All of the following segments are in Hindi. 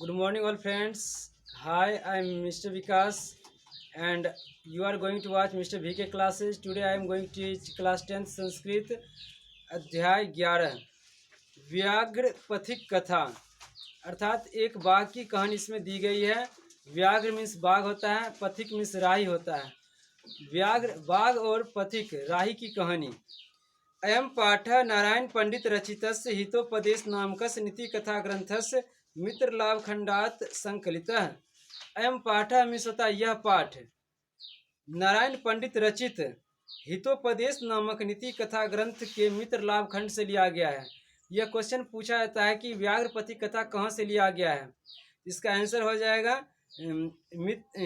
Good morning, all friends. Hi, I'm Mr. Vikas, and you are going to watch Mr. VK classes. Today, I am going to teach class 10th Sanskrit अध्याय 11 व्याघ्र पथिक कथा। अर्थात एक बाघ की कहानी इसमें दी गई है। व्याघ्र मीन्स बाघ होता है, पथिक मीन्स राही होता है। व्याघ्र बाघ और पथिक राही की कहानी। अयम पाठ नारायण पंडित रचितस्य हितोपदेश नामकस्य नीति कथा ग्रंथस्य मित्रलाभ खंडात संकलितः। अयम पाठ मीन्स होता है यह पाठ नारायण पंडित रचित हितोपदेश नामक नीति कथा ग्रंथ के मित्र लाभ खंड से लिया गया है। यह क्वेश्चन पूछा जाता है कि व्याघ्रपति कथा कहाँ से लिया गया है। इसका आंसर हो जाएगा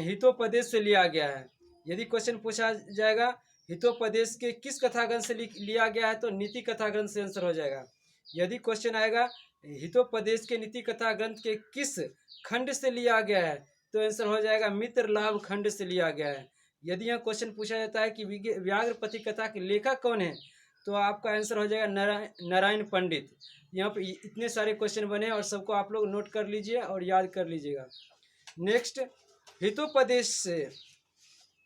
हितोपदेश से लिया गया है। यदि क्वेश्चन पूछा जाएगा हितोपदेश के किस कथा ग्रंथ से लिया गया है तो नीति कथा ग्रंथ से आंसर हो जाएगा। यदि क्वेश्चन आएगा हितोपदेश के नीति कथा ग्रंथ के किस खंड से लिया गया है तो आंसर हो जाएगा मित्र लाभ खंड से लिया गया है। यदि यह क्वेश्चन पूछा जाता है कि व्याघ्रपति कथा के लेखक कौन है तो आपका आंसर हो जाएगा नारायण पंडित। यहाँ पे इतने सारे क्वेश्चन बने और सबको आप लोग नोट कर लीजिए और याद कर लीजिएगा। नेक्स्ट,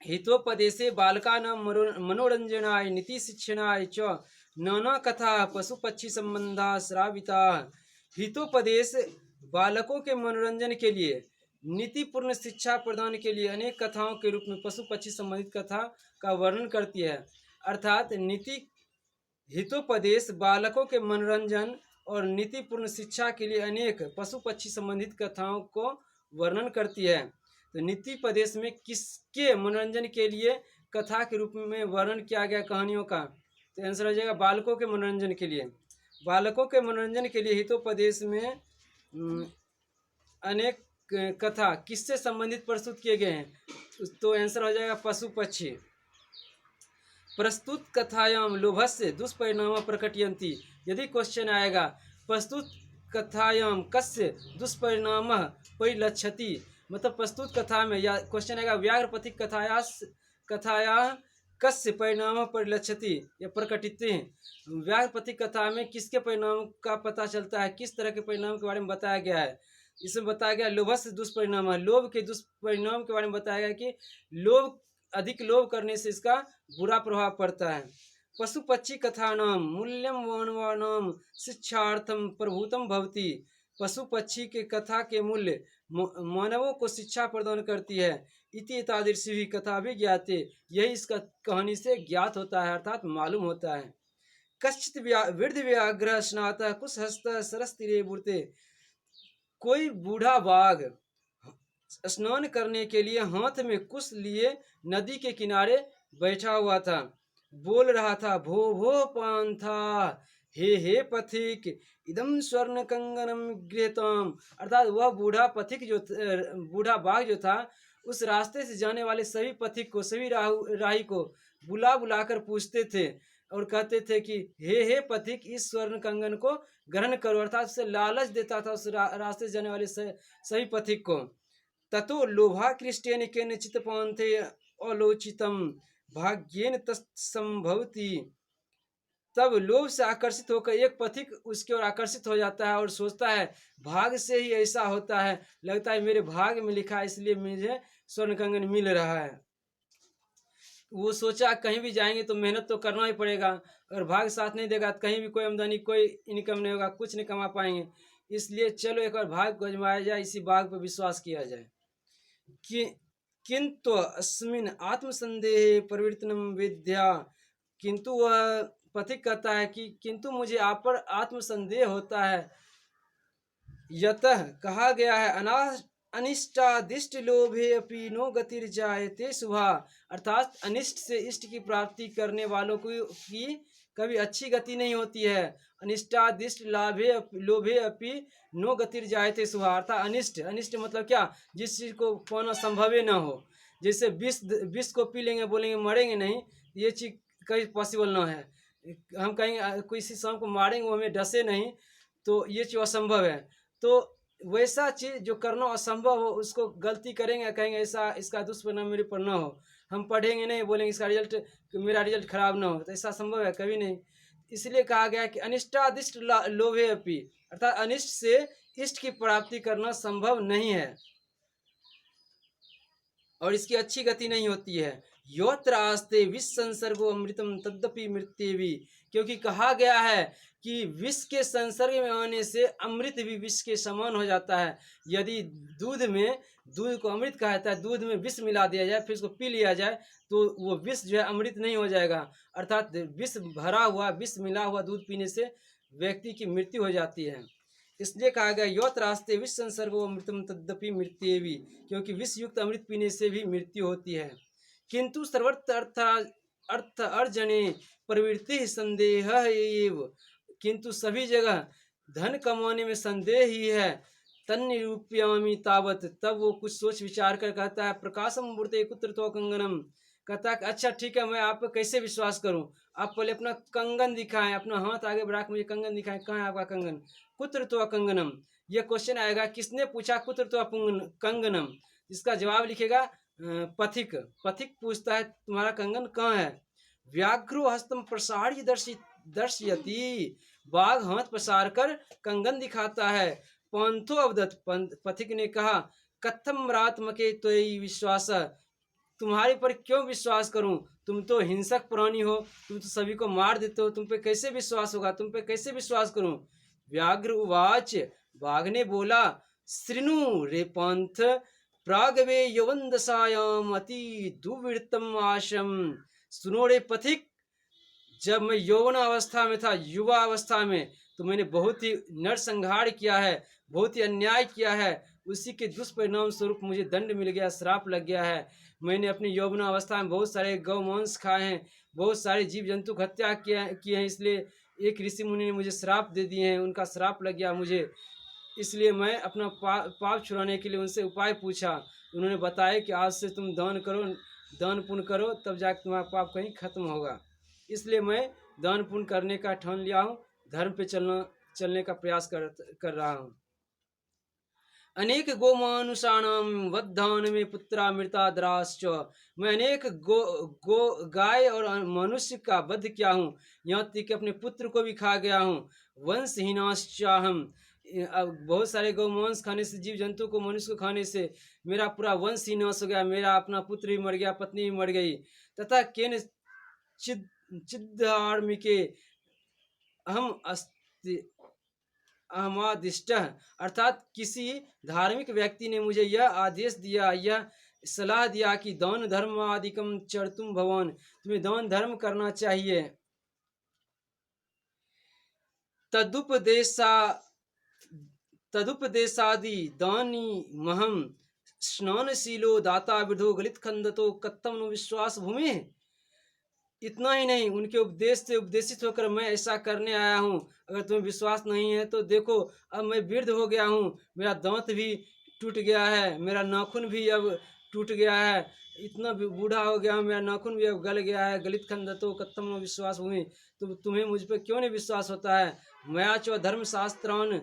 हितोपदेशे बालकानां मनोरंजनाय नीति शिक्षणाय च नाना कथा पशु पक्षी संबंधा श्राविता। हितोपदेश बालकों के मनोरंजन के लिए, नीतिपूर्ण शिक्षा प्रदान के लिए अनेक कथाओं के रूप में पशु पक्षी संबंधित कथा का वर्णन करती है। अर्थात हितोपदेश बालकों के मनोरंजन और नीतिपूर्ण शिक्षा के लिए अनेक पशु पक्षी संबंधित कथाओं को वर्णन करती है। तो नीतिपदेश में किसके मनोरंजन के लिए कथा के रूप में वर्णन किया गया कहानियों का तो आंसर हो जाएगा बालकों के मनोरंजन के लिए। बालकों के मनोरंजन के लिए हितोपदेश में अनेक कथा किससे संबंधित प्रस्तुत किए गए हैं तो आंसर हो जाएगा पशु पक्षी। प्रस्तुत कथायाम लोभस्य दुष्परिणाम प्रकटयन्ति। यदि क्वेश्चन आएगा प्रस्तुत कथायाम कस्य दुष्परिणाम परिलक्षति, मतलब प्रस्तुत कथा में, या क्वेश्चन आएगा व्याघ्रपति कथाया कस्य परिणाम परिलक्षति या प्रकटित। व्याघ्रपति कथा में किसके परिणाम का पता चलता है, किस तरह के परिणाम के बारे में बताया गया है। इसमें बताया गया लोभस्य दुष्परिणाम, लोभ के दुष्परिणाम के बारे में बताया गया कि अधिक लोभ करने से इसका बुरा प्रभाव पड़ता है। पशु पक्षी कथानाम मूल्यम मानवानाम शिक्षार्थम प्रभूतम भवति। पशु पक्षी के कथा के मूल्य मानवों को शिक्षा प्रदान करती है। इति तादृशी भी कथा भी ज्ञाते, यही इसका कहानी से ज्ञात होता है अर्थात मालूम होता है। कश्चित वृद्ध व्याघ्र स्नातः कुशहस्त सरस तीरे बुरते। कोई बूढ़ा बाघ स्नान करने के लिए हाथ में कुश लिए नदी के किनारे बैठा हुआ था। बोल रहा था, भो भो पांथा, हे पथिक, इदम स्वर्ण कंगनम गृहतम। अर्थात वह बूढ़ा बाघ जो था उस रास्ते से जाने वाले सभी पथिक को, सभी राही को बुला बुलाकर पूछते थे और कहते थे कि हे पथिक, इस स्वर्ण कंगन को ग्रहण करो। अर्थात उससे लालच देता था उस रास्ते से जाने वाले सभी पथिक को। ततो लोभा कृष्टेन केन चित्तपान्थे अलोचितम भाग्येन तत्संभवति। तब लोभ से आकर्षित होकर एक पथिक उसकी ओर आकर्षित हो जाता है और सोचता है भाग से ही ऐसा होता है, लगता है मेरे भाग में लिखा है इसलिए मुझे स्वर्ण कंगन मिल रहा है। वो सोचा कहीं भी जाएंगे तो मेहनत तो करना ही पड़ेगा, अगर भाग साथ नहीं देगा तो कहीं भी कोई आमदनी, कोई इनकम नहीं होगा, कुछ नहीं कमा पाएंगे। इसलिए चलो एक बार भाग को आजमाया जाए, इसी भाग पर विश्वास किया जाए। किंतु अस्मिन आत्मसंदेह परिवर्तनम विद्या। किंतु वह पथिक कहता है कि किंतु मुझे आप पर आत्मसंदेह होता है। यतः कहा गया है अनिष्टादिष्ट लोभे अपि नो गतिर्जायते शुभा। अर्थात अनिष्ट से इष्ट की प्राप्ति करने वालों की कभी अच्छी गति नहीं होती है। अनिष्टादिष्ट लोभे अपि नो गतिर्जायते शुभा। अर्थात अनिष्ट मतलब क्या, जिस चीज को पाना संभव ही ना हो। जैसे विष को पी लेंगे बोलेंगे मरेंगे नहीं, ये चीज कहीं पॉसिबल ना है। हम कहीं किसी सांप को मारेंगे वो हमें डसे नहीं, तो ये चीज असंभव है। तो वैसा चीज जो करना असंभव हो उसको गलती करेंगे, कहेंगे ऐसा इसका दुष्परिणाम मेरे पर ना हो। हम पढ़ेंगे नहीं, बोलेंगे इसका रिजल्ट, मेरा रिजल्ट खराब ना हो, तो ऐसा संभव है कभी नहीं। इसलिए कहा गया कि अनिष्टादिष्ट लोभे अपि, अर्थात अनिष्ट से इष्ट की प्राप्ति करना संभव नहीं है और इसकी अच्छी गति नहीं होती है। योत्र आस्ते विष संसर्गो अमृतम तद्यपि मृत्येवी, क्योंकि कहा गया है कि विष के संसर्ग में आने से अमृत भी विष के समान हो जाता है। यदि दूध को अमृत कहा जाता है, दूध में विष मिला दिया जाए फिर उसको पी लिया जाए तो वो विष जो है अमृत नहीं हो जाएगा, अर्थात विष भरा हुआ, विष मिला हुआ दूध पीने से व्यक्ति की मृत्यु हो जाती है। इसलिए कहा गया योत रास्ते विष संसर्गो अमृतम तद्यपि मृत्येवी, क्योंकि विष युक्त अमृत पीने से भी मृत्यु होती है। किंतु सर्वत्र अर्थ अर्जने प्रवृत्ति संदेह एव, किंतु सभी जगह धन कमाने में संदेह ही है। तन्निरूप्यामि तावत, तब वो कुछ सोच विचार कर कहता है प्रकाशम मूर्ते कुत्र तो कंगनम, कहता है कि अच्छा ठीक है, मैं आप पर कैसे विश्वास करूं, आप पहले अपना कंगन दिखाएं, अपना हाथ आगे बढ़ा के मुझे कंगन दिखाएं, कहाँ है आपका कंगन, कुत्र तो कंगनम। ये क्वेश्चन आएगा, किसने पूछा कुत्र तो कंगनम, इसका जवाब लिखेगा पथिक। पथिक पूछता है तुम्हारा कंगन कहाँ है। व्याघ्रो हस्तम प्रसारी दर्शयति, बाघ हाथ पसार कर कंगन दिखाता है। पंथो अवदत, पथिक ने कहा कथम रात्मके त्वयि विश्वास, तुम्हारे पर क्यों विश्वास करूं, तुम तो हिंसक प्राणी हो, तुम तो सभी को मार देते हो, तुम पे कैसे विश्वास होगा, तुम पे कैसे विश्वास करूं। व्याघ्र उवाच, बाघ ने बोला श्रृणु रे पंथ प्रागवे यौवनदशायाम अति दुर्वृत्तम आशम, सुनो रे पथिक, जब मैं यौवन अवस्था में था, युवा अवस्था में, तो मैंने बहुत ही नरसंहार किया है, बहुत ही अन्याय किया है, उसी के दुष्परिणाम स्वरूप मुझे दंड मिल गया, श्राप लग गया है। मैंने अपनी यौवन अवस्था में बहुत सारे गौ मांस खाए हैं, बहुत सारे जीव जंतु हत्या किए हैं, इसलिए एक ऋषि मुनि ने मुझे श्राप दे दिए हैं, उनका श्राप लग गया मुझे, इसलिए मैं अपना पाप छुड़ाने के लिए उनसे उपाय पूछा। उन्होंने बताया कि आज से तुम दान करो, दान पुण्य करो, तब जाकर तुम्हारा पाप कहीं खत्म होगा। इसलिए मैं दान पुण्य करने का ठान लिया हूँ, धर्म पे चलने का प्रयास कर रहा हूँ। अनेक गोमानुषाणाम वधान में पुत्रा मृताद्राश्च, मैं अनेक गो गाय और मनुष्य का वध किया हूँ, यहाँ तक कि अपने पुत्र को भी खा गया हूँ। वंशहीनाश्चाहम, बहुत सारे गौमांस खाने से, जीव जंतु को, मनुष्य को खाने से मेरा पूरा वंश ही नाश हो गया, मेरा अपना पुत्र भी मर गया, पत्नी भी मर गई। तथा केन चिद्धार्मिके अहम अहमादिष्ट, अर्थात किसी धार्मिक व्यक्ति ने मुझे यह आदेश दिया, यह सलाह दिया कि दान धर्म आदिकम चर्तुम भवान, तुम्हें दान धर्म करना चाहिए। तदुपदेशादि दानी महम स्नानशीलो दाता विधो गलित खंदतो कत्तम नु विश्वास भूमि। इतना ही नहीं, उनके उपदेश से उपदेशित होकर मैं ऐसा करने आया हूँ। अगर तुम्हें विश्वास नहीं है तो देखो, अब मैं वृद्ध हो गया हूँ, मेरा दांत भी टूट गया है, मेरा नाखून भी अब टूट गया है, इतना बूढ़ा हो गया हूँ, मेरा नाखून भी अब गल गया है। गलित खंदतो कत्तम नो विश्वास भूमि, तो तुम्हें मुझ पर क्यों नहीं विश्वास होता है। मया चो धर्मशास्त्रान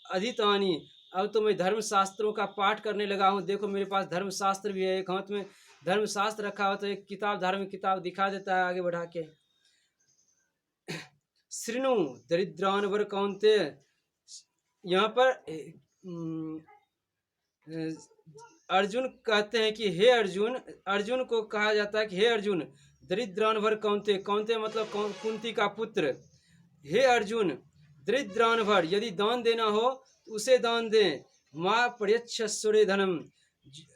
अधितानी, अब तो मैं धर्मशास्त्रों का पाठ करने लगा हूँ। देखो मेरे पास धर्मशास्त्र भी है, एक हाथ में धर्मशास्त्र रखा हो तो एक किताब, धार्मिक किताब दिखा देता है आगे बढ़ा के। श्रृणु दरिद्रान वर कौनते, यहाँ पर अर्जुन कहते हैं कि हे अर्जुन, अर्जुन को कहा जाता है कि हे अर्जुन दरिद्रान वर कौनते, कौनते मतलब कुंती का पुत्र। हे अर्जुन दरिद्रान भर, यदि दान देना हो तो उसे दान दें। माँ पर्यच्छस्वरे धनम,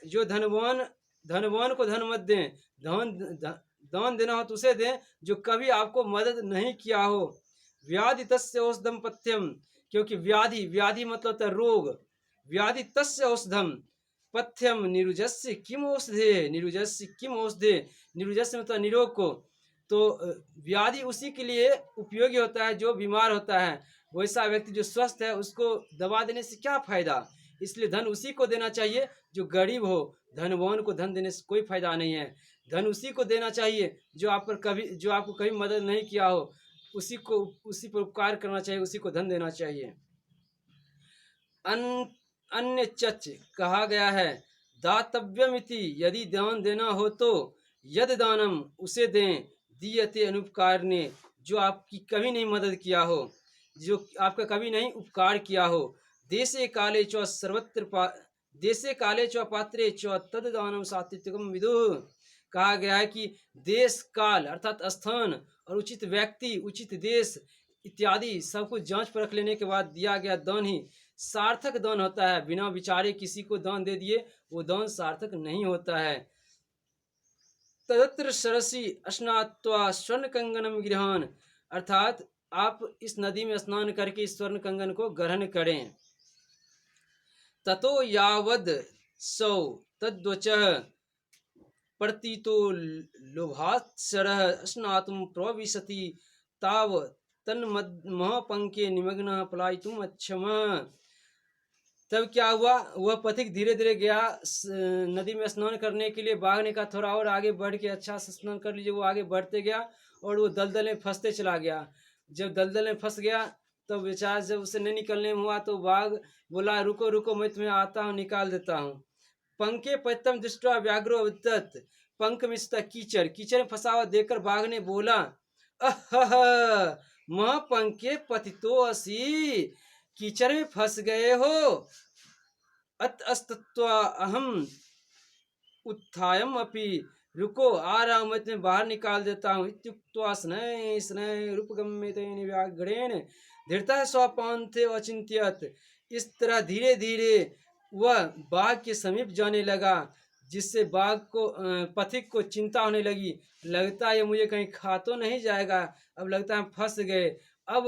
जो धनवान को धन मत दें, दान देना हो तो उसे दें जो कभी आपको मदद नहीं किया हो। व्याधि तस्य औषधम पथ्यम, क्योंकि व्याधि मतलब था रोग, व्याधि तस्य औषधम पथ्यम निरुजस्य किम औषधे, निरुजस्य किम औषधे, निरुजस्य मतलब निरोग को, तो व्याधि उसी के लिए उपयोगी होता है जो बीमार होता है। वैसा व्यक्ति जो स्वस्थ है उसको दवा देने से क्या फायदा, इसलिए धन उसी को देना चाहिए जो गरीब हो, धनवान को धन देने से कोई फायदा नहीं है। धन उसी को देना चाहिए जो आपको कभी मदद नहीं किया हो, उसी पर उपकार करना चाहिए, उसी को धन देना चाहिए। अन्य चच कहा गया है दातव्यमिति, यदि दान देना हो तो यद दानम उसे दें, दीयते अनुपकार ने, जो आपकी कभी नहीं मदद किया हो, जो आपका कभी नहीं उपकार किया हो। देशे काले च सर्वत्र देशे काले च पात्रे च तद्दानम सात्विकम विदुः। कहा गया है कि देश काल अर्थात स्थान और उचित व्यक्ति उचित देश इत्यादि सब कुछ जांच परख लेने के बाद दिया गया दान ही सार्थक दान होता है। बिना विचारे किसी को दान दे दिए वो दान सार्थक नहीं होता है। तदत्र सरसी स्नात्वा स्वर्ण कंगनम गृहान, अर्थात आप इस नदी में स्नान करके इस स्वर्ण कंगन को ग्रहण करें। ततो यावद सौ तद्वच प्रतीतो लोभात्सरः स्नातुं प्रविशति ताव तन्महापंके निमग्न पलायितुम अच्छमः। तब क्या हुआ, वह पथिक धीरे धीरे गया नदी में स्नान करने के लिए। बाघ ने कहा थोड़ा और आगे बढ़ के अच्छा से स्नान कर लीजिए। वो आगे बढ़ते गया और वो दलदल में फंसते चला गया। जब दलदल में फंस गया तब बेचारा जब उसे नहीं निकलने में हुआ तो बाघ बोला रुको रुको मैं तुम्हें आता हूँ निकाल देता हूँ। पंखे पत्यम दृष्टवा व्याघ्रो अविदत, पंख में कीचड़ कीचड़ में फंसा हुआ देखकर बाघ ने बोला अह महापंखे पतितो असी, कीचड़ में फंस गए हो। अत अस्तत्वा अहम उत्थायम अपि, रुको आ रहा हूं मैं तुम्हें बाहर निकाल देता हूँ। इत्युक्त्वा स्नैः स्नैः रूपगम्यतेन व्याघ्रेण धृतः स्वपान्थे अचिन्त्यत। इस तरह धीरे धीरे वह बाघ के समीप जाने लगा, जिससे बाघ को पथिक को चिंता होने लगी। लगता है ये मुझे कहीं खा तो नहीं जाएगा, अब लगता है फंस गए। अब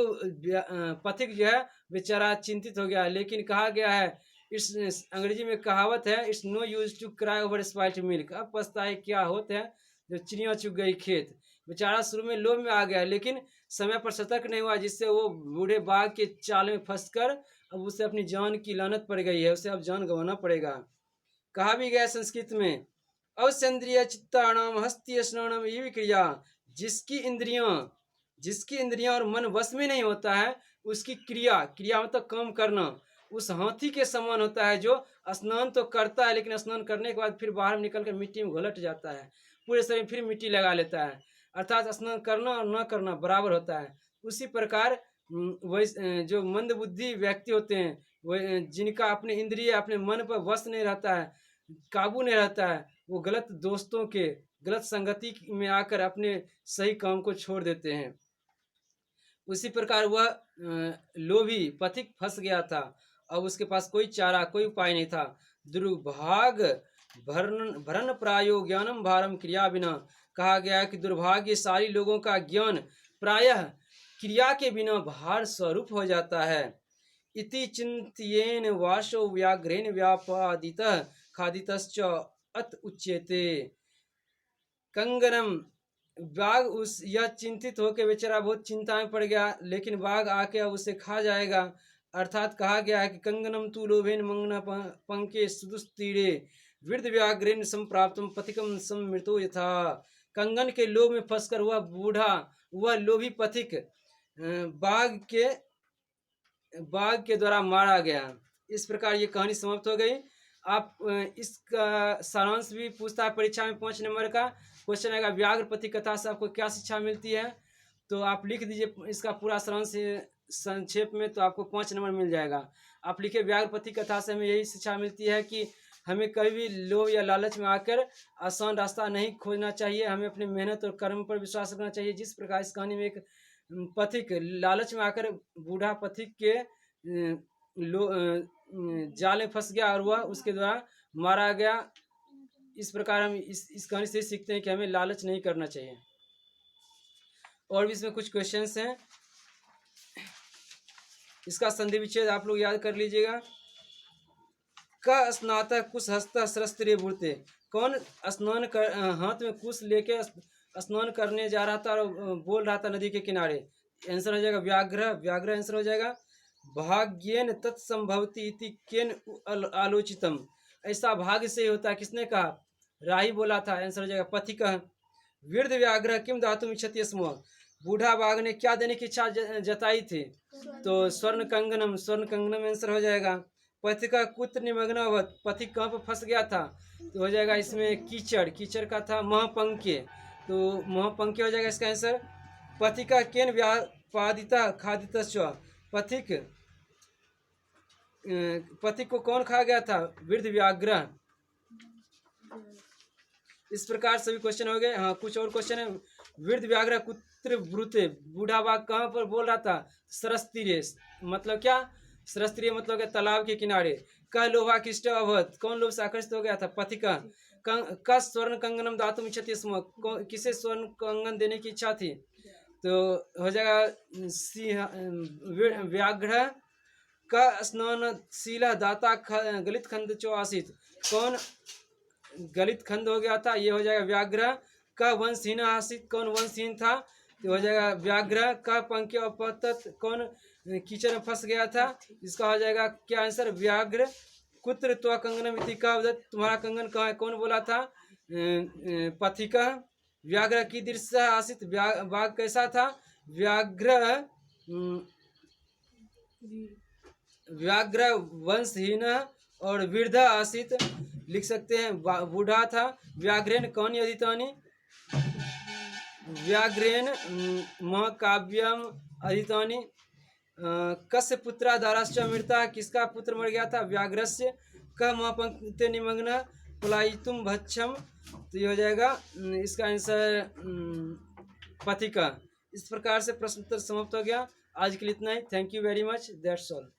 पथिक जो है बेचारा चिंतित हो गया। लेकिन कहा गया है इस अंग्रेजी में कहावत है it's no use to cry over spilled milk, अब पछताए क्या होते हैं जब चिड़िया चुग गई खेत। बेचारा शुरू में लोभ में आ गया लेकिन समय पर सतर्क नहीं हुआ, जिससे वो बूढ़े बाघ के चाल में फंसकर अब उसे अपनी जान की लानत पड़ गई है, उसे अब जान गंवाना पड़ेगा। कहा भी गया संस्कृत में अवसेंद्रिय चित्ताणाम हस्ती स्नानम ये भी क्रिया, जिसकी इंद्रियां और मन वश में नहीं होता है उसकी क्रिया, क्रिया मतलब काम करना, उस हाथी के समान होता है जो स्नान तो करता है लेकिन स्नान करने के बाद फिर बाहर निकलकर मिट्टी में घुलट जाता है, पूरे शरीर में फिर मिट्टी लगा लेता है। अर्थात स्नान करना और न करना बराबर होता है। उसी प्रकार वही जो मंद बुद्धि व्यक्ति होते हैं वह जिनका अपने इंद्रिय अपने मन पर वश नहीं रहता है, काबू नहीं रहता है, वो गलत दोस्तों के गलत संगति में आकर अपने सही काम को छोड़ देते हैं। उसी प्रकार वह लोभी पथिक फंस गया था। अब उसके पास कोई चारा कोई उपाय नहीं था। दुर्भाग भरन प्रायो ज्ञानम भारम क्रिया बिना, कहा गया कि दुर्भाग्यशाली लोगों का ज्ञान प्रायः क्रिया के बिना भार स्वरूप हो जाता है। इति चिंत्येन वाशो व्याघ्रेण व्यापादितः खादितश्च अत उच्यते। कंगनम, बाघ उस यह चिंतित होकर बेचारा बहुत चिंता में पड़ गया, लेकिन बाघ आके अब उसे खा जाएगा। अर्थात कहा गया है कि कंगनम तू लोभेन मंगना पंके सुदुस्तीरे वृद्ध व्याघ्रेन संप्राप्तम पथिकम समृतो यथा। कंगन के लोभ में फंसकर वह बूढ़ा वह लोभी पथिक बाघ के द्वारा मारा गया। इस प्रकार ये कहानी समाप्त हो गई। आप इसका सारांश भी पूछता है परीक्षा में 5 नंबर का क्वेश्चन आएगा, व्याघ्रपति कथा से आपको क्या शिक्षा मिलती है, तो आप लिख दीजिए इसका पूरा सारांश संक्षेप में, तो आपको 5 नंबर मिल जाएगा। आप लिखे व्याघ्रपति कथा से हमें यही शिक्षा मिलती है कि हमें कभी भी लोभ या लालच में आकर आसान रास्ता नहीं खोजना चाहिए, हमें अपनी मेहनत और कर्म पर विश्वास रखना चाहिए। जिस प्रकार इस कहानी में एक पथिक लालच में आकर बूढ़ा पथिक के जाल में फंस गया और वह उसके द्वारा मारा गया। इस प्रकार हम इस कहानी से सीखते हैं कि हमें लालच नहीं करना चाहिए। और भी इसमें कुछ क्वेश्चंस हैं, इसका संधि विच्छेद आप लोग याद कर लीजिएगा। का स्नातक कुश हस्त सरस्त्रीय भूते, कौन स्नान कर हाथ में कुश लेके स्नान करने जा रहा था और बोल रहा था नदी के किनारे। आंसर हो जाएगा व्याघ्र आंसर हो जाएगा। भाग्येन तत्संभवती इति केन आलोचितम, ऐसा भाग्य से होता है, किसने कहा, राही बोला था। आंसर हो जाएगा पथिक। वृद्ध व्याघ्र किम दातुम इच्छति स्म, बूढ़ा बाघ ने क्या देने की इच्छा जताई थी, तो स्वर्ण कंगनम आंसर हो जाएगा। पथिक कुत्र निमग्न अभवत, पथिक कहाँ पर फंस गया था, तो हो जाएगा इसमें कीचड़ का था महापंके, तो महापंके हो जाएगा इसका आंसर। पथिका केन व्यापादिता खादितश्च। पथिक पथिक को कौन खा गया था? वृद्ध व्याघ्र। इस प्रकार सभी क्वेश्चन हो गए। हाँ, कुछ और क्वेश्चन है। वृद्ध व्याघ्र कुत्र ब्रूते, बूढ़ा बाघ कहाँ पर बोल रहा था? सरस तीरे। मतलब क्या? सरस तीरे मतलब क्या? तालाब के किनारे। कह लोभा किष्ट अभवत, कौन लोभ से आकर्षित हो गया था? पथिका। क स्वर्ण कंगनम दातुम इच्छति स्म, किसे स्वर्ण कंगन देने की इच्छा थी? तो हो जाएगा सिंह व्याघ्र। का स्नानशील दाता गलित खंड चो आसित, कौन गलित खंड हो गया था? ये हो जाएगा व्याघ्र। का वंशहीन आसित, कौन वंशहीन था? तो हो जाएगा व्याघ्र। का पंक्ति अपतत, कौन कीचड़ में फंस गया था? इसका हो जाएगा क्या आंसर? व्याघ्र। कुत्र त्वा कंगनम इति का वदत, तुम्हारा कंगन कहाँ है? कौन बोला था? पथिका। व्याघ्र की दृश्य आसित, बाघ कैसा था? व्याघ्र व्याघ्र वंशहीन और वृद्ध आसित लिख सकते हैं। बूढ़ा था। व्याघ्रेन कौन अधितानी? व्याघ्रेन महाकाव्यम अधितानी। कस्य पुत्रा दाराश्च मृता, किसका पुत्र मर गया था? व्याघ्रस्य। क महापंक्ति निमग्न पलायितुम भक्षम, तो ये हो जाएगा इसका आंसर पथिका। इस प्रकार से प्रश्न उत्तर समाप्त हो गया। आज के लिए इतना ही। Thank you very much, that's all.